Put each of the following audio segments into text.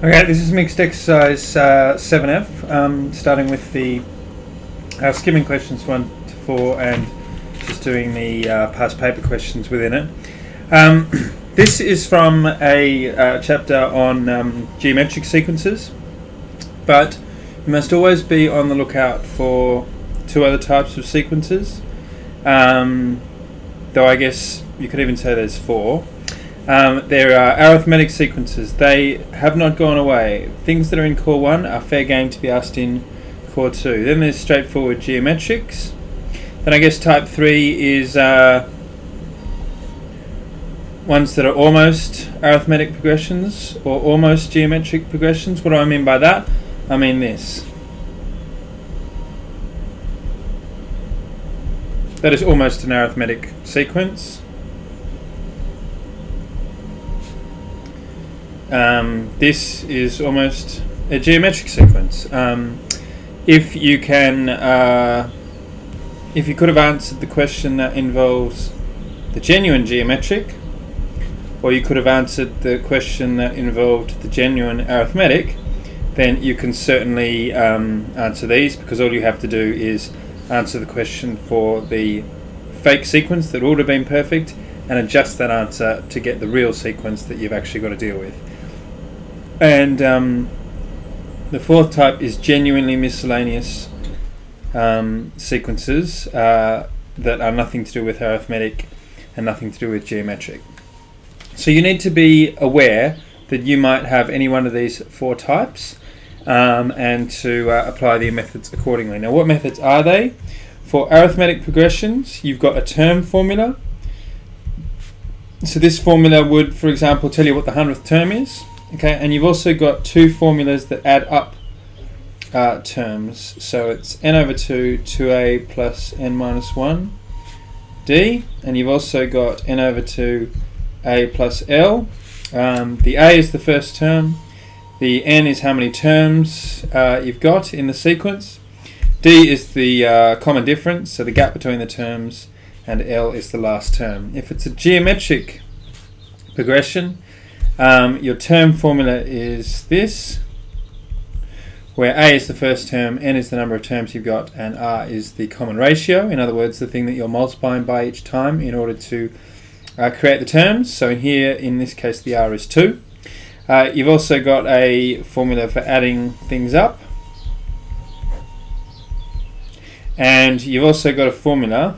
Okay, this is mixed exercise 7F, starting with the skimming questions 1 to 4 and just doing the past paper questions within it. This is from a chapter on geometric sequences, but you must always be on the lookout for two other types of sequences, though I guess you could even say there's four. There are arithmetic sequences. They have not gone away. Things that are in core 1 are fair game to be asked in core 2. Then there's straightforward geometrics. Then I guess type 3 is ones that are almost arithmetic progressions or almost geometric progressions. What do I mean by that? I mean this. That is almost an arithmetic sequence. This is almost a geometric sequence. If you can, if you could have answered the question that involves the genuine geometric, or you could have answered the question that involved the genuine arithmetic, then you can certainly answer these, because all you have to do is answer the question for the fake sequence that would have been perfect and adjust that answer to get the real sequence that you've actually got to deal with. And the fourth type is genuinely miscellaneous sequences that are nothing to do with arithmetic and nothing to do with geometric. So you need to be aware that you might have any one of these four types and to apply the methods accordingly. Now, what methods are they? For arithmetic progressions, you've got a term formula. So this formula would, for example, tell you what the 100th term is. Okay, and you've also got two formulas that add up terms. So it's n over 2, 2a plus n minus 1 d, and you've also got n over 2 a plus l. The a is the first term, the n is how many terms you've got in the sequence, d is the common difference, so the gap between the terms, and l is the last term. If it's a geometric progression, your term formula is this, where a is the first term, n is the number of terms you've got, and r is the common ratio. In other words, the thing that you're multiplying by each time in order to create the terms. So in here, in this case, the r is 2. You've also got a formula for adding things up, and you've also got a formula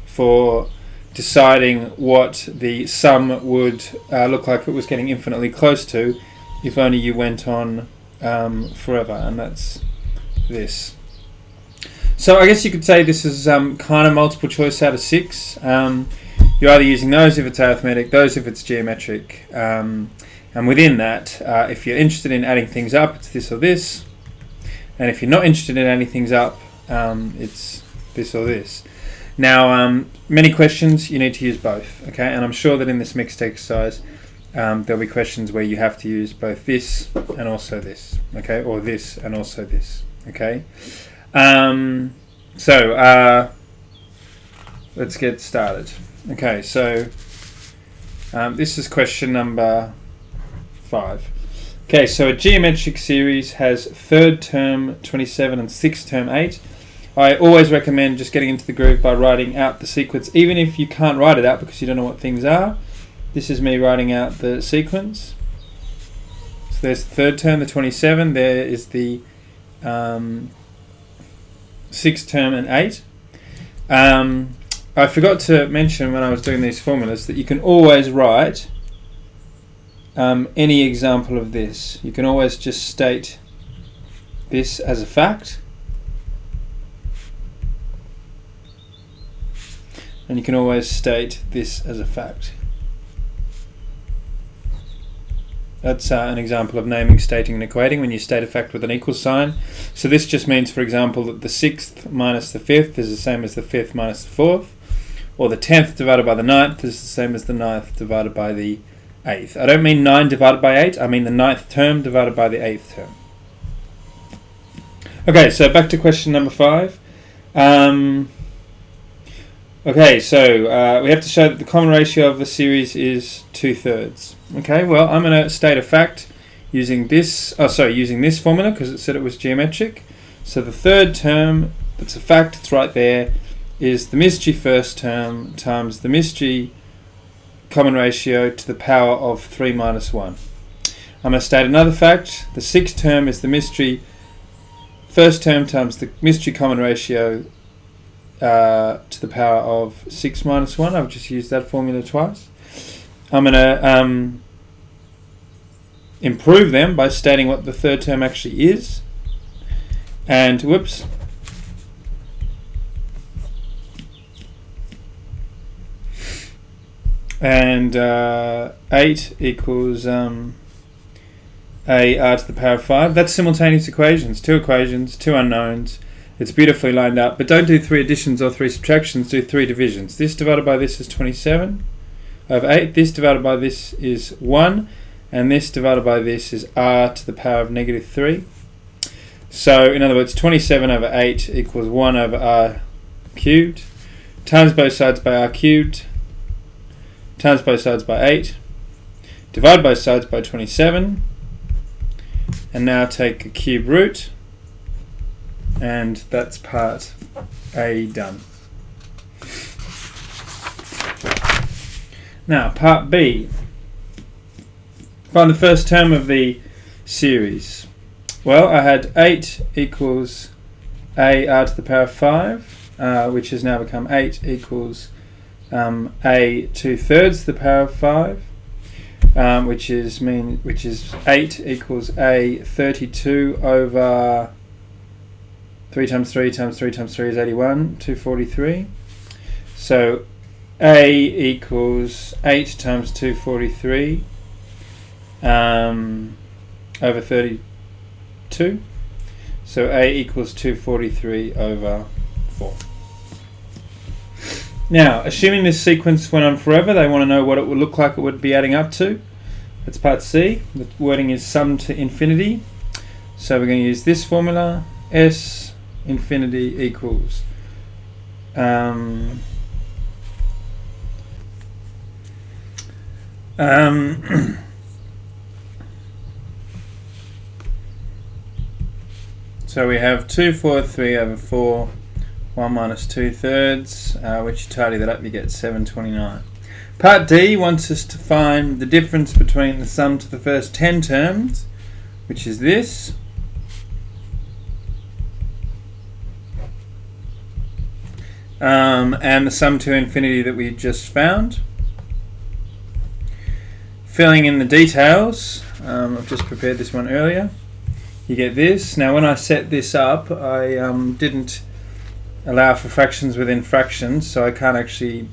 for deciding what the sum would look like if it was getting infinitely close to, if only you went on forever, and that's this. So I guess you could say this is kind of multiple choice out of 6. You're either using those if it's arithmetic, those if it's geometric, and within that, if you're interested in adding things up, it's this or this, and if you're not interested in adding things up, it's this or this. Now, many questions you need to use both, okay? And I'm sure that in this mixed exercise, there'll be questions where you have to use both this and also this, okay? Or this and also this, okay? Let's get started. Okay, so this is question number 5. Okay, so a geometric series has third term 27 and sixth term 8. I always recommend just getting into the groove by writing out the sequence, even if you can't write it out because you don't know what things are. This is me writing out the sequence. So there's the third term, the 27. There is the sixth term and 8. I forgot to mention when I was doing these formulas that you can always write any example of this. You can always just state this as a fact. And you can always state this as a fact. That's an example of naming, stating, and equating when you state a fact with an equal sign. So this just means, for example, that the 6th minus the 5th is the same as the 5th minus the 4th, or the 10th divided by the 9th is the same as the 9th divided by the 8th. I don't mean 9 divided by 8, I mean the 9th term divided by the 8th term. Okay, so back to question number 5. Okay, so we have to show that the common ratio of the series is 2/3. Okay, well, I'm going to state a fact using this formula because it said it was geometric. So the third term, that's a fact, it's right there, is the Miss G first term times the Miss G common ratio to the power of 3 minus 1. I'm going to state another fact. The sixth term is the Miss G first term times the Miss G common ratio to the power of 6 minus 1. I've just used that formula twice. I'm going to improve them by stating what the third term actually is. And, whoops. And 8 equals a r to the power of 5. That's simultaneous equations. Two equations, two unknowns. It's beautifully lined up. But don't do 3 additions or 3 subtractions. Do 3 divisions. This divided by this is 27 over 8. This divided by this is 1. And this divided by this is r to the power of negative 3. So, in other words, 27 over 8 equals 1 over r cubed. Times both sides by r cubed. Times both sides by 8. Divide both sides by 27. And now take a cube root. And that's part A done. Now, part B. Find the first term of the series. Well, I had 8 equals a r to the power of 5, which has now become 8 equals a 2/3 to the power of 5, which is 8 equals a 32 over 3 times 3 times 3 times 3 is 81, 243. So a equals 8 times 243 over 32. So a equals 243 over 4. Now, assuming this sequence went on forever, they want to know what it would look like it would be adding up to. That's part C. The wording is sum to infinity. So we're going to use this formula. S infinity equals so we have 243 over 4, 1 minus 2/3, which you tidy that up, you get 729. Part D wants us to find the difference between the sum to the first 10 terms, which is this, and the sum to infinity that we just found. Filling in the details, I've just prepared this one earlier. You get this. Now when I set this up, I didn't allow for fractions within fractions, so I can't actually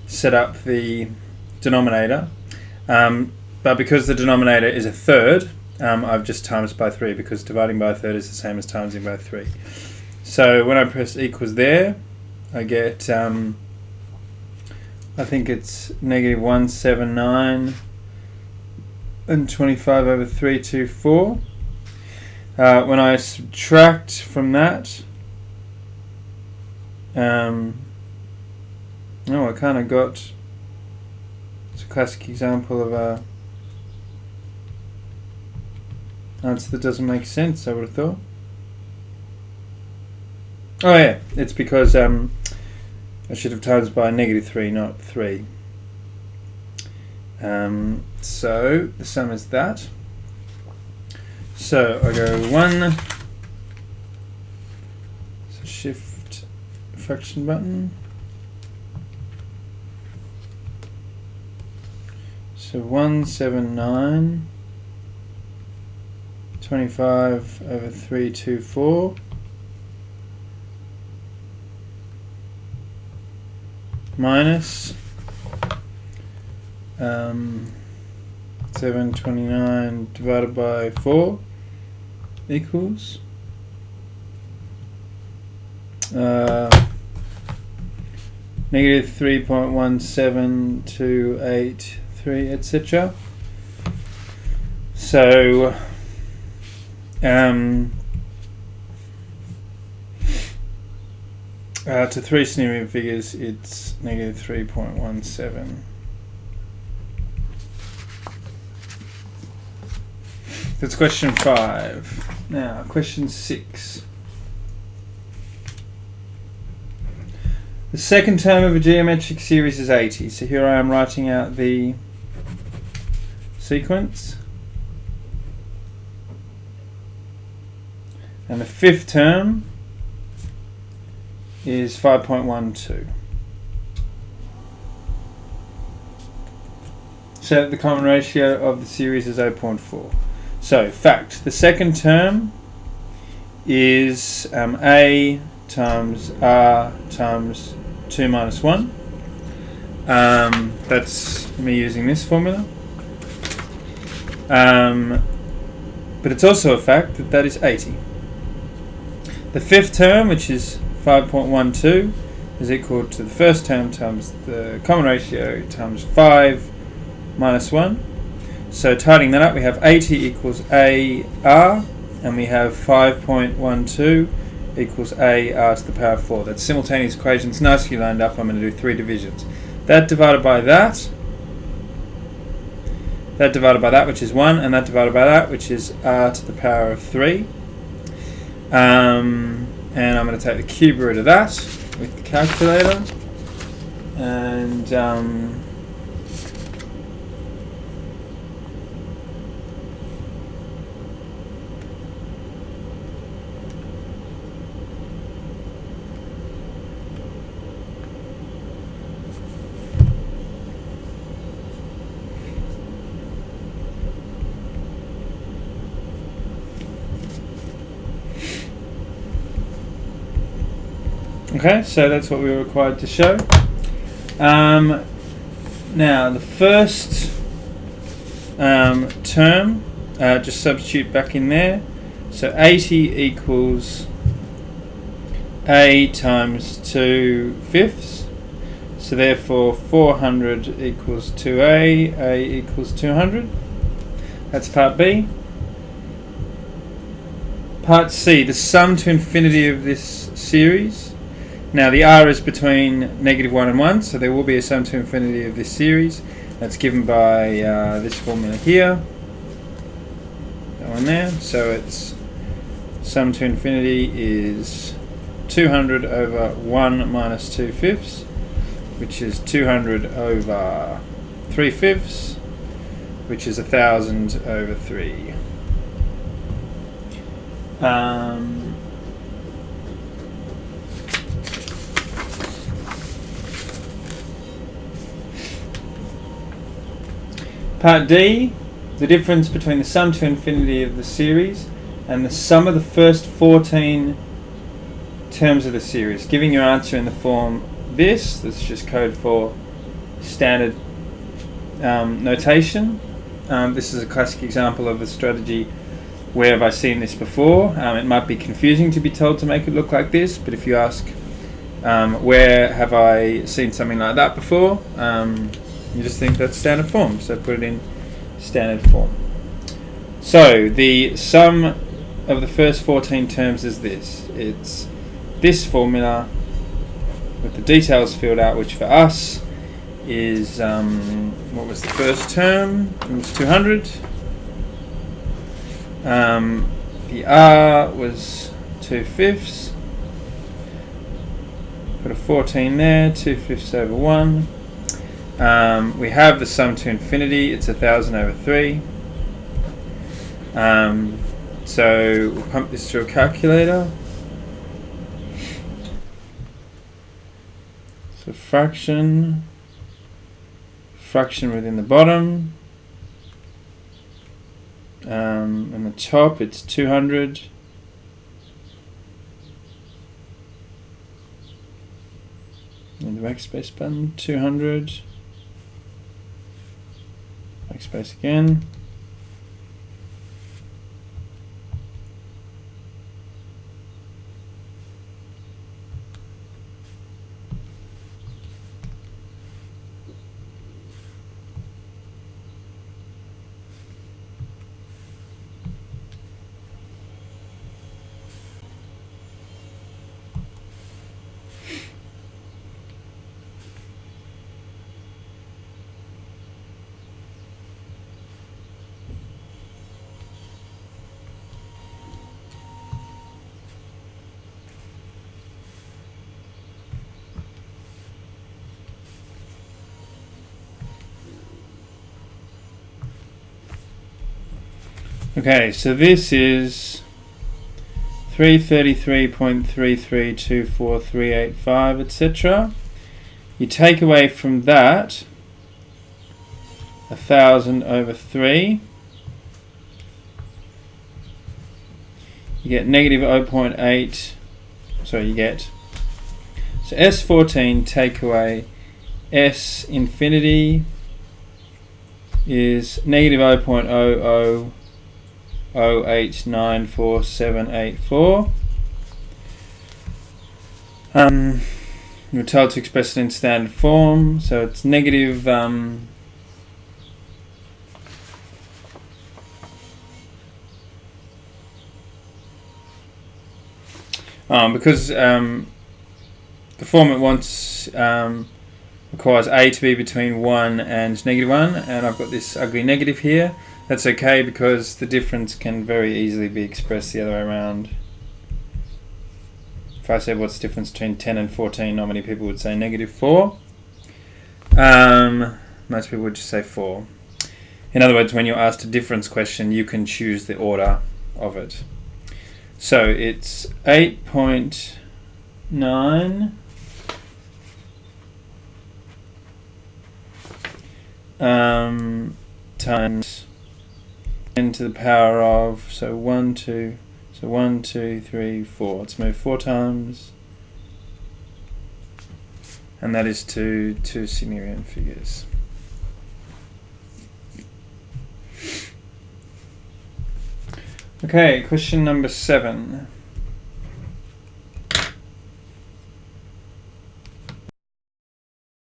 set up the denominator. But because the denominator is a third, I've just times by 3, because dividing by a third is the same as timesing by 3. So when I press equals there, I get, I think it's negative 179 and 25 over 324. When I subtract from that, I kind of got, it's a classic example of a answer that doesn't make sense, I would have thought. Oh yeah, it's because I should have times by negative 3, not 3. So the sum is that. So I go 1, so shift fraction button. So 179, 25 over 324 minus 729 divided by 4 equals negative 3.17283, etc. So to 3 significant figures, it's negative 3.17. That's question 5. Now, question 6. The second term of a geometric series is 80. So here I am writing out the sequence. And the fifth term is 5.12. So the common ratio of the series is 0.4. So, fact, the second term is A times R times 2 minus 1. That's me using this formula. But it's also a fact that that is 80. The fifth term, which is 5.12, is equal to the first term times the common ratio times 5 minus 1. So tidying that up, we have 80 equals AR, and we have 5.12 equals AR to the power of 4. That's simultaneous equations nicely lined up. I'm going to do 3 divisions. That divided by that, that divided by that, which is 1, and that divided by that, which is R to the power of 3. And I'm going to take the cube root of that with the calculator, and okay, so that's what we were required to show. Now, the first term, just substitute back in there. So 80 equals A times 2 fifths. So therefore 400 equals 2A, A equals 200. That's part B. Part C, the sum to infinity of this series. Now the R is between -1 and 1, so there will be a sum to infinity of this series. That's given by this formula here. That one there. So its sum to infinity is 200 over 1 minus 2 fifths, which is 200 over 3 fifths, which is 1,000 over 3. Part D, the difference between the sum to infinity of the series and the sum of the first 14 terms of the series. Giving your answer in the form this, that's just code for standard notation. This is a classic example of a strategy. Where have I seen this before? It might be confusing to be told to make it look like this, but if you ask where have I seen something like that before, you just think that's standard form, so put it in standard form. So the sum of the first 14 terms is this. It's this formula with the details filled out, which for us is, what was the first term? It was 200. The R was 2 fifths. Put a 14 there, 2 fifths over 1. We have the sum to infinity, it's 1,000 over 3. So we'll pump this through a calculator. So fraction within the bottom. And the top, it's 200. And the backspace button, 200. Backspace again. Okay, so this is 333.3324385, etc. You take away from that 1,000 over 3. You get negative 0.8. Sorry, you get. So S14 take away S infinity is negative 0.0008947884. We're told to express it in standard form, so it's negative because the form it wants requires a to be between 1 and negative 1, and I've got this ugly negative here. That's okay because the difference can very easily be expressed the other way around. If I said what's the difference between 10 and 14, not many people would say negative 4. Most people would just say 4. In other words, when you're asked a difference question, you can choose the order of it. So it's 8.9 times 10 to the power of, so 1, 2, 3, 4. Let's move 4 times, and that is to 2 Sumerian figures. Okay, question number 7.